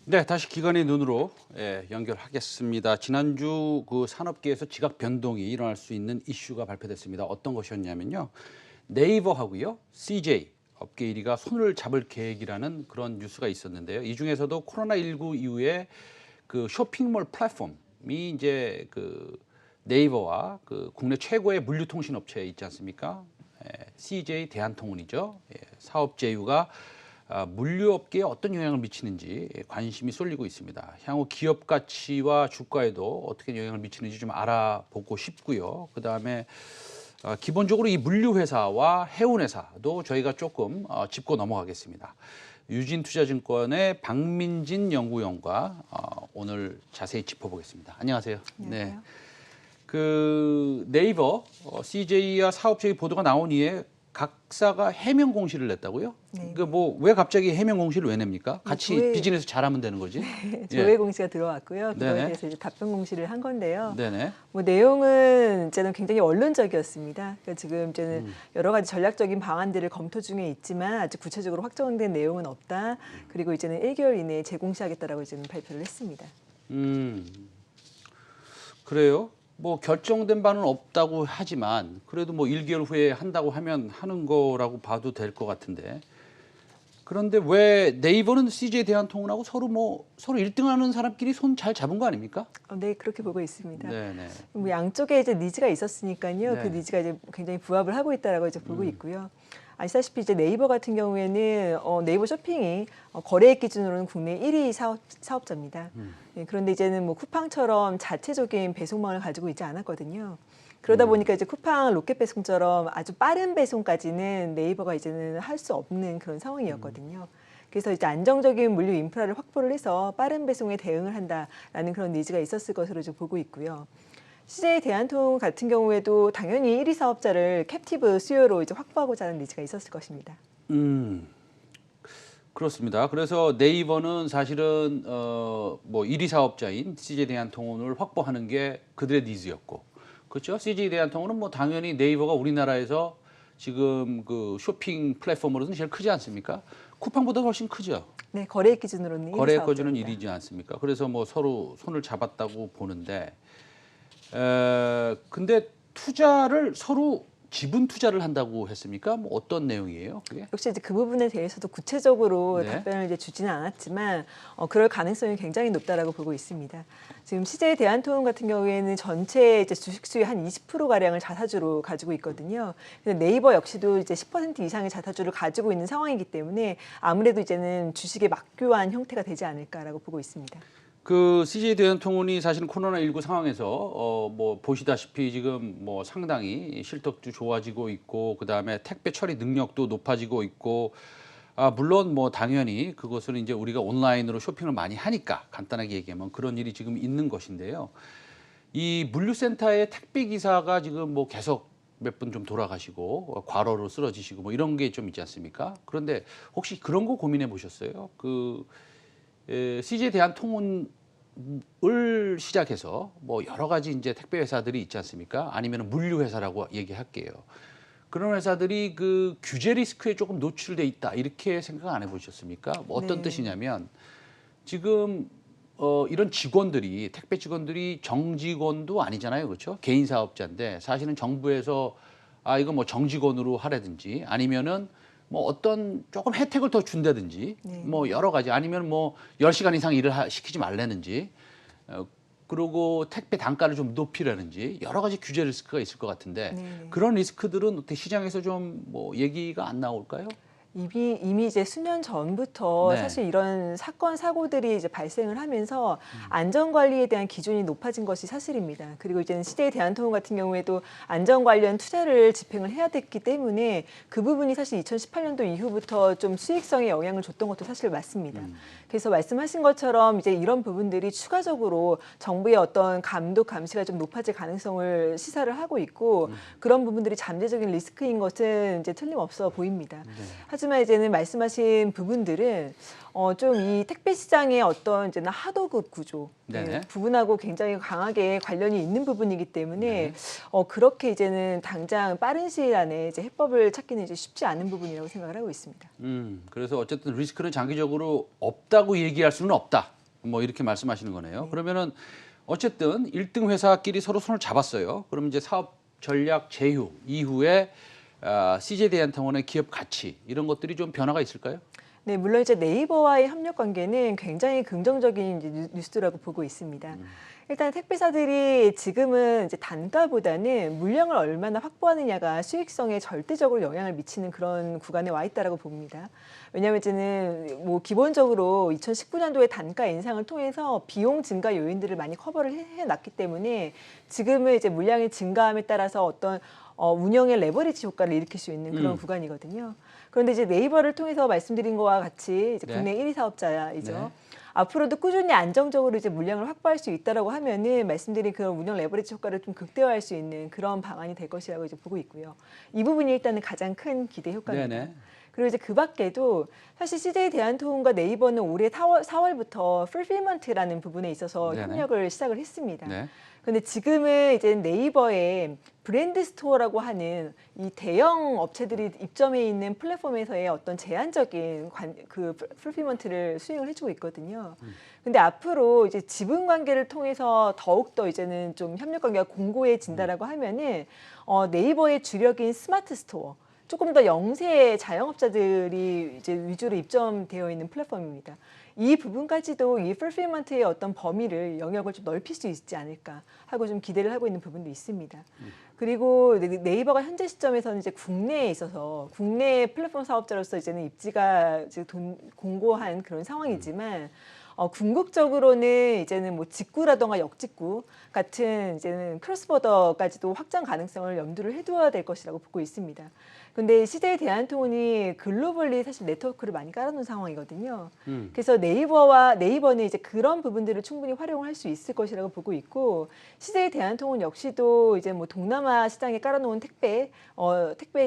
네, 다시 기관의 눈으로 연결하겠습니다. 지난주 그 산업계에서 지각 변동이 일어날 수 있는 이슈가 발표됐습니다. 어떤 것이었냐면요. 네이버하고요, CJ 업계 1위가 손을 잡을 계획이라는 그런 뉴스가 있었는데요. 이 중에서도 코로나19 이후에 그 쇼핑몰 플랫폼이 이제 그 네이버와 그 국내 최고의 물류통신 업체 있지 않습니까? CJ 대한통운이죠. 사업 제휴가 물류업계에 어떤 영향을 미치는지 관심이 쏠리고 있습니다. 향후 기업 가치와 주가에도 어떻게 영향을 미치는지 좀 알아보고 싶고요. 그다음에 기본적으로 이 물류회사와 해운회사도 저희가 조금 짚고 넘어가겠습니다. 유진투자증권의 박민진 연구원과 오늘 자세히 짚어보겠습니다. 안녕하세요. 안녕하세요. 네. 그 네이버, CJ와 사업적인 보도가 나온 이후에 각사가 해명 공시를 냈다고요? 네. 그 뭐 왜 갑자기 해명 공시를 왜 냅니까? 같이 조회- 비즈니스 잘하면 되는 거지. 조회 공시가 들어왔고요. 그거에 네네. 대해서 이제 답변 공시를 한 건데요. 네네. 뭐 내용은 이제는 굉장히 원론적이었습니다. 그러니까 지금 이제는 여러 가지 전략적인 방안들을 검토 중에 있지만 아직 구체적으로 확정된 내용은 없다. 그리고 이제는 1개월 이내에 재공시하겠다라고 이제는 발표를 했습니다. 그래요? 뭐 결정된 바는 없다고 하지만 그래도 뭐 1개월 후에 한다고 하면 하는 거라고 봐도 될 것 같은데. 그런데 왜 네이버는 CJ 대한통운하고 서로 1등하는 사람끼리 손 잘 잡은 거 아닙니까? 네, 그렇게 보고 있습니다. 네네. 뭐 양쪽에 이제 니즈가 있었으니까요. 네. 그 니즈가 이제 굉장히 부합을 하고 있다라고 이제 보고 있고요. 아시다시피 이제 네이버 같은 경우에는 네이버 쇼핑이 거래액 기준으로는 국내 1위 사업자입니다. 네, 그런데 이제는 뭐 쿠팡처럼 자체적인 배송망을 가지고 있지 않았거든요. 그러다 보니까 이제 쿠팡 로켓 배송처럼 아주 빠른 배송까지는 네이버가 이제는 할 수 없는 그런 상황이었거든요. 그래서 이제 안정적인 물류 인프라를 확보를 해서 빠른 배송에 대응을 한다라는 그런 니즈가 있었을 것으로 좀 보고 있고요. CJ 대한통운 같은 경우에도 당연히 1위 사업자를 캡티브 수요로 이제 확보하고자 하는 니즈가 있었을 것입니다. 그렇습니다. 그래서 네이버는 사실은 뭐 1위 사업자인 CJ 대한통운을 확보하는 게 그들의 니즈였고, 그렇죠? CJ 대한통운은 뭐 당연히 네이버가 우리나라에서 지금 그 쇼핑 플랫폼으로는 제일 크지 않습니까? 쿠팡보다 훨씬 크죠. 네, 거래액 기준으로는 1위 거래 거주는 사업자입니다. 1위지 않습니까? 그래서 뭐 서로 손을 잡았다고 보는데, 근데 투자를 서로 지분 투자를 한다고 했습니까? 뭐 어떤 내용이에요? 그게? 역시 이제 그 부분에 대해서도 구체적으로 네. 답변을 이제 주지는 않았지만 그럴 가능성이 굉장히 높다라고 보고 있습니다. 지금 CJ 대한통운 같은 경우에는 전체 이제 주식 수의 한 20% 가량을 자사주로 가지고 있거든요. 근데 네이버 역시도 이제 10% 이상의 자사주를 가지고 있는 상황이기 때문에 아무래도 이제는 주식의 맞교환 형태가 되지 않을까라고 보고 있습니다. 그 CJ 대한통운이 사실은 코로나19 상황에서 뭐 보시다시피 지금 뭐 상당히 실적도 좋아지고 있고 그다음에 택배 처리 능력도 높아지고 있고 물론 뭐 당연히 그것은 이제 우리가 온라인으로 쇼핑을 많이 하니까 간단하게 얘기하면 그런 일이 지금 있는 것인데요. 이 물류센터의 택배 기사가 지금 뭐 계속 몇 분 좀 돌아가시고 과로로 쓰러지시고 뭐 이런 게 좀 있지 않습니까? 그런데 혹시 그런 거 고민해 보셨어요? 그 CJ 대한통운을 시작해서 뭐 여러 가지 이제 택배 회사들이 있지 않습니까? 아니면 물류 회사라고 얘기할게요. 그런 회사들이 그 규제 리스크에 조금 노출돼 있다 이렇게 생각 안 해보셨습니까? 뭐 어떤 네. 뜻이냐면 지금 이런 직원들이 택배 직원들이 정직원도 아니잖아요, 그렇죠? 개인 사업자인데 사실은 정부에서 이거 뭐 정직원으로 하라든지 아니면은 뭐 어떤 조금 혜택을 더 준다든지 네. 뭐 여러 가지 아니면 뭐 10시간 이상 일을 시키지 말라는지 그리고 택배 단가를 좀 높이라는지 여러 가지 규제 리스크가 있을 것 같은데 네. 그런 리스크들은 어떻게 시장에서 좀 뭐 얘기가 안 나올까요? 이미 이제 수년 전부터 네. 사실 이런 사건 사고들이 이제 발생을 하면서 안전 관리에 대한 기준이 높아진 것이 사실입니다. 그리고 이제는 CJ 대한통운 같은 경우에도 안전 관련 투자를 집행을 해야 됐기 때문에 그 부분이 사실 2018년도 이후부터 좀 수익성에 영향을 줬던 것도 사실 맞습니다. 그래서 말씀하신 것처럼 이제 이런 부분들이 추가적으로 정부의 어떤 감독 감시가 좀 높아질 가능성을 시사를 하고 있고 그런 부분들이 잠재적인 리스크인 것은 이제 틀림없어 보입니다. 하지만 이제는 말씀하신 부분들은 좀 이 택배 시장의 어떤 이제는 하도급 구조 네네. 부분하고 굉장히 강하게 관련이 있는 부분이기 때문에 네. 그렇게 이제는 당장 빠른 시일 안에 이제 해법을 찾기는 이제 쉽지 않은 부분이라고 생각을 하고 있습니다. 그래서 어쨌든 리스크는 장기적으로 없다고 얘기할 수는 없다. 뭐 이렇게 말씀하시는 거네요. 네. 그러면은 어쨌든 1등 회사끼리 서로 손을 잡았어요. 그럼 이제 사업 전략 제휴 이후에 CJ 대한통운의 기업 가치 이런 것들이 좀 변화가 있을까요? 네, 물론 이제 네이버와의 협력 관계는 굉장히 긍정적인 이제 뉴스라고 보고 있습니다. 일단 택배사들이 지금은 이제 단가보다는 물량을 얼마나 확보하느냐가 수익성에 절대적으로 영향을 미치는 그런 구간에 와 있다라고 봅니다. 왜냐하면 이제는 뭐 기본적으로 2019년도에 단가 인상을 통해서 비용 증가 요인들을 많이 커버를 해놨기 때문에 지금은 이제 물량이 증가함에 따라서 어떤 운영의 레버리지 효과를 일으킬 수 있는 그런 구간이거든요. 그런데 이제 네이버를 통해서 말씀드린 것과 같이 이제 네. 국내 1위 사업자이죠. 네. 앞으로도 꾸준히 안정적으로 이제 물량을 확보할 수 있다라고 하면은 말씀드린 그런 운영 레버리지 효과를 좀 극대화할 수 있는 그런 방안이 될 것이라고 이제 보고 있고요. 이 부분이 일단은 가장 큰 기대 효과입니다. 네네. 그리고 이제 그 밖에도 사실 CJ 대한통운과 네이버는 올해 4월부터 풀필먼트라는 부분에 있어서 네네. 협력을 시작을 했습니다. 네. 근데 지금은 이제 네이버에 브랜드 스토어라고 하는 이 대형 업체들이 입점해 있는 플랫폼에서의 어떤 제한적인 그 풀필먼트를 수행을 해주고 있거든요. 근데 앞으로 이제 지분 관계를 통해서 더욱더 이제는 좀 협력 관계가 공고해진다라고 하면은 네이버의 주력인 스마트 스토어, 조금 더 영세 자영업자들이 이제 위주로 입점되어 있는 플랫폼입니다. 이 부분까지도 이 풀필먼트의 어떤 범위를 영역을 좀 넓힐 수 있지 않을까 하고 좀 기대를 하고 있는 부분도 있습니다. 그리고 네이버가 현재 시점에서는 이제 국내에 있어서 국내 플랫폼 사업자로서 이제는 입지가 이제 공고한 그런 상황이지만 궁극적으로는 이제는 뭐 직구라던가 역직구 같은 이제는 크로스보더까지도 확장 가능성을 염두를 해두어야 될 것이라고 보고 있습니다. 근데 CJ 대한통운이 글로벌리 사실 네트워크를 많이 깔아놓은 상황이거든요. 그래서 네이버는 이제 그런 부분들을 충분히 활용할 수 있을 것이라고 보고 있고, CJ 대한통운 역시도 이제 뭐 동남아 시장에 깔아놓은 택배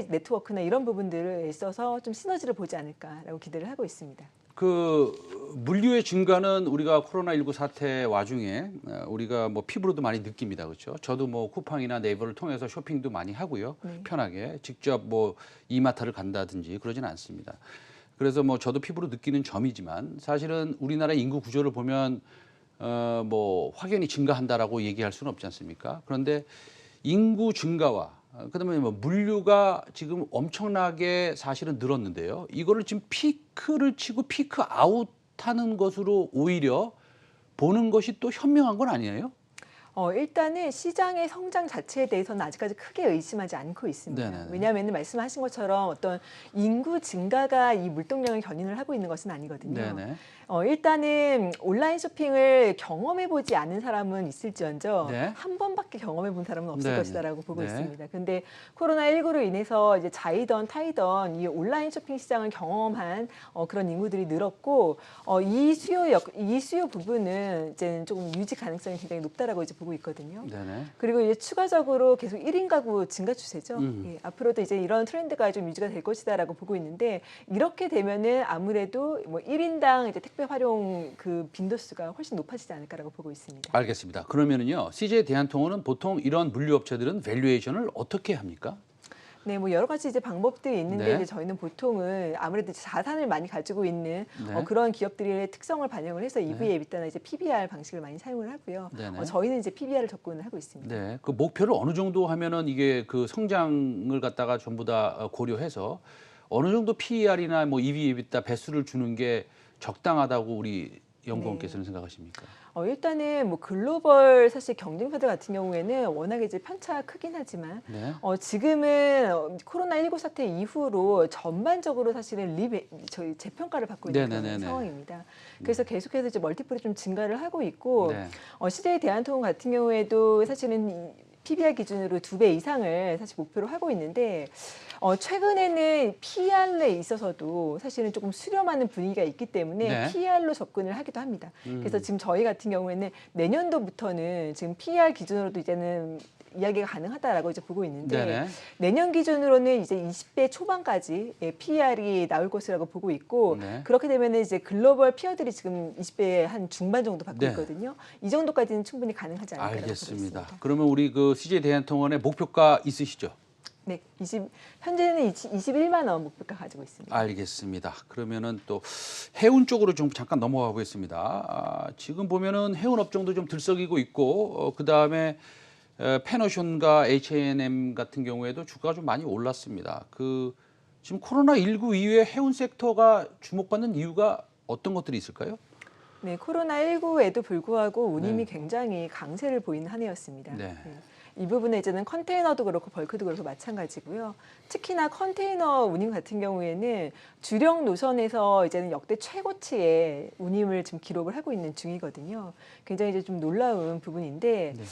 네트워크나 이런 부분들에 있어서 좀 시너지를 보지 않을까라고 기대를 하고 있습니다. 그 물류의 증가는 우리가 코로나19 사태 와중에 우리가 뭐 피부로도 많이 느낍니다. 그렇죠? 저도 뭐 쿠팡이나 네이버를 통해서 쇼핑도 많이 하고요. 네. 편하게 직접 뭐 이마트를 간다든지 그러지는 않습니다. 그래서 뭐 저도 피부로 느끼는 점이지만 사실은 우리나라 인구 구조를 보면 뭐 확연히 증가한다라고 얘기할 수는 없지 않습니까? 그런데 인구 증가와 그다음에 뭐 물류가 지금 엄청나게 사실은 늘었는데요. 이거를 지금 피크를 치고 피크 아웃하는 것으로 오히려 보는 것이 또 현명한 건 아니에요? 일단은 시장의 성장 자체에 대해서는 아직까지 크게 의심하지 않고 있습니다. 네네네. 왜냐하면 말씀하신 것처럼 어떤 인구 증가가 이 물동량을 견인을 하고 있는 것은 아니거든요. 네네. 일단은 온라인 쇼핑을 경험해보지 않은 사람은 있을지언정 네. 한 번밖에 경험해본 사람은 없을 네네. 것이다라고 보고 네. 있습니다. 근데 코로나19로 인해서 이제 자이던 타이던 이 온라인 쇼핑 시장을 경험한 그런 인구들이 늘었고 이 수요 부분은 이제 조금 유지 가능성이 굉장히 높다라고 이제 보고 있거든요. 네네. 그리고 이제 추가적으로 계속 1인 가구 증가 추세죠. 예, 앞으로도 이제 이런 트렌드가 좀 유지가 될 것이다라고 보고 있는데, 이렇게 되면은 아무래도 뭐 1인당 이제 택배 활용 그 빈도수가 훨씬 높아지지 않을까라고 보고 있습니다. 알겠습니다. 그러면은요, CJ 대한통운은 보통 이런 물류업체들은 밸류에이션을 어떻게 합니까? 네, 뭐 여러 가지 이제 방법들이 있는데 네. 이제 저희는 보통은 아무래도 이제 자산을 많이 가지고 있는 네. 그런 기업들의 특성을 반영을 해서 EV, EBITDA나 이제 PBR 방식을 많이 사용을 하고요. 네네. 저희는 이제 PBR을 접근을 하고 있습니다. 네, 그 목표를 어느 정도 하면은 이게 그 성장을 갖다가 전부 다 고려해서 어느 정도 PER이나 뭐 EV, EBITDA 배수를 주는 게 적당하다고 우리 연구원께서는 생각하십니까? 일단은 뭐 글로벌 사실 경쟁사들 같은 경우에는 워낙에 이제 편차가 크긴 하지만 네. 지금은 코로나19 사태 이후로 전반적으로 사실은 저희 재평가를 받고 있는 그런 네네네네. 상황입니다. 그래서 계속해서 이제 멀티플이 좀 증가를 하고 있고, 네. CJ 대한통운 같은 경우에도 사실은 PBR 기준으로 2배 이상을 사실 목표로 하고 있는데, 최근에는 PR에 있어서도 사실은 조금 수렴하는 분위기가 있기 때문에 네. PR로 접근을 하기도 합니다. 그래서 지금 저희 같은 경우에는 내년도부터는 지금 PR 기준으로도 이제는 이야기가 가능하다라고 이제 보고 있는데 네네. 내년 기준으로는 이제 20대 초반까지 PER이 나올 것이라고 보고 있고 네. 그렇게 되면 이제 글로벌 피어들이 지금 20대 한 중반 정도 받고 네. 있거든요. 이 정도까지는 충분히 가능하지 않을까라고 보고 알겠습니다. 있습니다. 그러면 우리 그 CJ 대한통운의 목표가 있으시죠? 네, 현재는 21만 원 목표가 가지고 있습니다. 알겠습니다. 그러면은 또 해운 쪽으로 좀 잠깐 넘어가 보겠습니다. 지금 보면은 해운 업종도 좀 들썩이고 있고 그 다음에 페너션과 H&M 같은 경우에도 주가가 좀 많이 올랐습니다. 지금 코로나19 이후에 해운 섹터가 주목받는 이유가 어떤 것들이 있을까요? 네, 코로나19에도 불구하고 운임이 네. 굉장히 강세를 보이는 한 해였습니다. 네. 이 부분에 이제는 컨테이너도 그렇고 벌크도 그렇고 마찬가지고요. 특히나 컨테이너 운임 같은 경우에는 주력 노선에서 이제는 역대 최고치의 운임을 지금 기록을 하고 있는 중이거든요. 굉장히 이제 좀 놀라운 부분인데 네.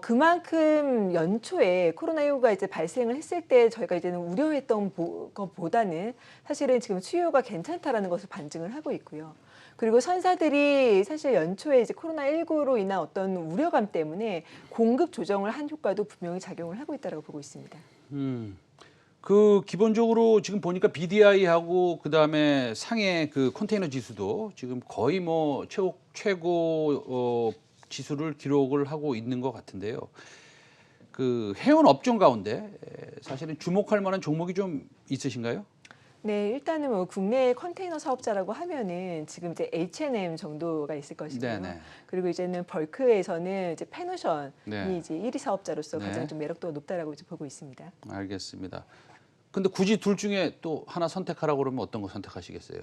그만큼 연초에 코로나19가 이제 발생을 했을 때 저희가 이제는 우려했던 것보다는 사실은 지금 수요가 괜찮다라는 것을 반증을 하고 있고요. 그리고 선사들이 사실 연초에 이제 코로나19로 인한 어떤 우려감 때문에 공급 조정을 한 효과도 분명히 작용을 하고 있다고 보고 있습니다. 기본적으로 지금 보니까 BDI하고 그다음에 상해 그 컨테이너 지수도 지금 거의 뭐 최고 지수를 기록을 하고 있는 것 같은데요. 그 해운 업종 가운데 사실은 주목할 만한 종목이 좀 있으신가요? 네, 일단은 뭐 국내 컨테이너 사업자라고 하면은 지금 이제 H&M 정도가 있을 것이고요. 네네. 그리고 이제는 벌크에서는 이제 페너션이 네. 이제 1위 사업자로서 네. 가장 좀 매력도가 높다라고 이제 보고 있습니다. 알겠습니다. 근데 굳이 둘 중에 또 하나 선택하라고 그러면 어떤 거 선택하시겠어요?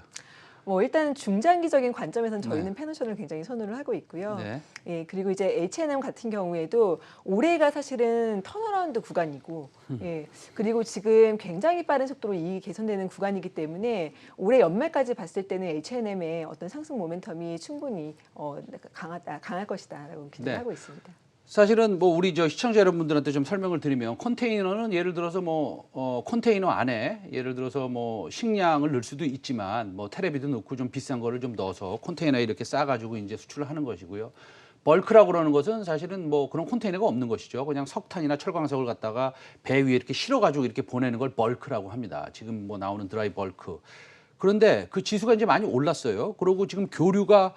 뭐 일단 중장기적인 관점에서는 저희는 네. 페너션을 굉장히 선호를 하고 있고요. 네. 예, 그리고 이제 H&M 같은 경우에도 올해가 사실은 턴어라운드 구간이고, 예, 그리고 지금 굉장히 빠른 속도로 이익이 개선되는 구간이기 때문에 올해 연말까지 봤을 때는 H&M의 어떤 상승 모멘텀이 충분히 강할 것이다라고 기대를 네. 하고 있습니다. 사실은 뭐 우리 저 시청자 여러분들한테 좀 설명을 드리면 컨테이너는 예를 들어서 뭐 컨테이너 안에 예를 들어서 뭐 식량을 넣을 수도 있지만 뭐 테레비도 넣고 좀 비싼 거를 좀 넣어서 컨테이너에 이렇게 싸가지고 이제 수출을 하는 것이고요. 벌크라고 그러는 것은 사실은 뭐 그런 컨테이너가 없는 것이죠. 그냥 석탄이나 철광석을 갖다가 배 위에 이렇게 실어가지고 이렇게 보내는 걸 벌크라고 합니다. 지금 뭐 나오는 드라이 벌크. 그런데 그 지수가 이제 많이 올랐어요. 그리고 지금 교류가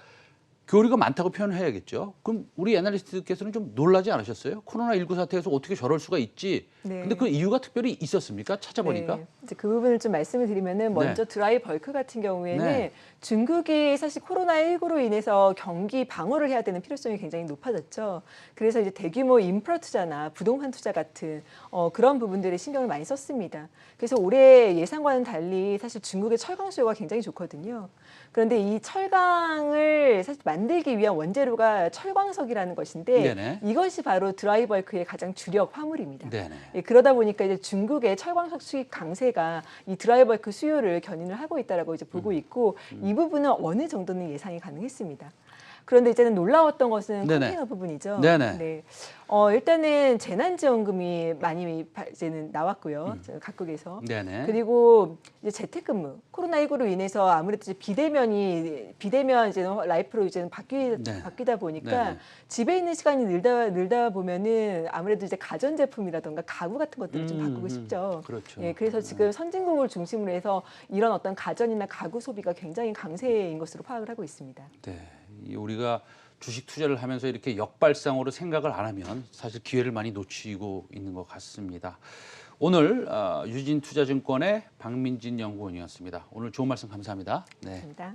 많다고 표현해야겠죠. 그럼 우리 애널리스트께서는 좀 놀라지 않으셨어요? 코로나19 사태에서 어떻게 저럴 수가 있지? 네. 근데 그 이유가 특별히 있었습니까? 찾아보니까. 네, 이제 그 부분을 좀 말씀을 드리면은 먼저 드라이 벌크 같은 경우에는 네. 중국이 사실 코로나19로 인해서 경기 방어를 해야 되는 필요성이 굉장히 높아졌죠. 그래서 이제 대규모 인프라 투자나 부동산 투자 같은 그런 부분들에 신경을 많이 썼습니다. 그래서 올해 예상과는 달리 사실 중국의 철강 수요가 굉장히 좋거든요. 그런데 이 철강을 사실 만들기 위한 원재료가 철광석이라는 것인데 네네. 이것이 바로 드라이 벌크의 가장 주력 화물입니다. 네네. 예, 그러다 보니까 이제 중국의 철광석 수입 강세가 이 드라이버크 수요를 견인을 하고 있다라고 이제 보고 있고 이 부분은 어느 정도는 예상이 가능했습니다. 그런데 이제는 놀라웠던 것은 네네. 컨테이너 부분이죠. 네네. 네. 일단은 재난지원금이 많이 이제는 나왔고요. 각국에서. 네네. 그리고 이제 재택근무, 코로나19로 인해서 아무래도 이제 비대면 이제는 라이프로 이제는 바뀌다 보니까 네네. 집에 있는 시간이 늘다 보면은 아무래도 이제 가전제품이라던가 가구 같은 것들을 좀 바꾸고 싶죠. 그렇죠. 예, 그래서 지금 선진국을 중심으로 해서 이런 어떤 가전이나 가구 소비가 굉장히 강세인 것으로 파악을 하고 있습니다. 네. 우리가 주식 투자를 하면서 이렇게 역발상으로 생각을 안 하면 사실 기회를 많이 놓치고 있는 것 같습니다. 오늘 유진투자증권의 박민진 연구원이었습니다. 오늘 좋은 말씀 감사합니다. 네. 감사합니다.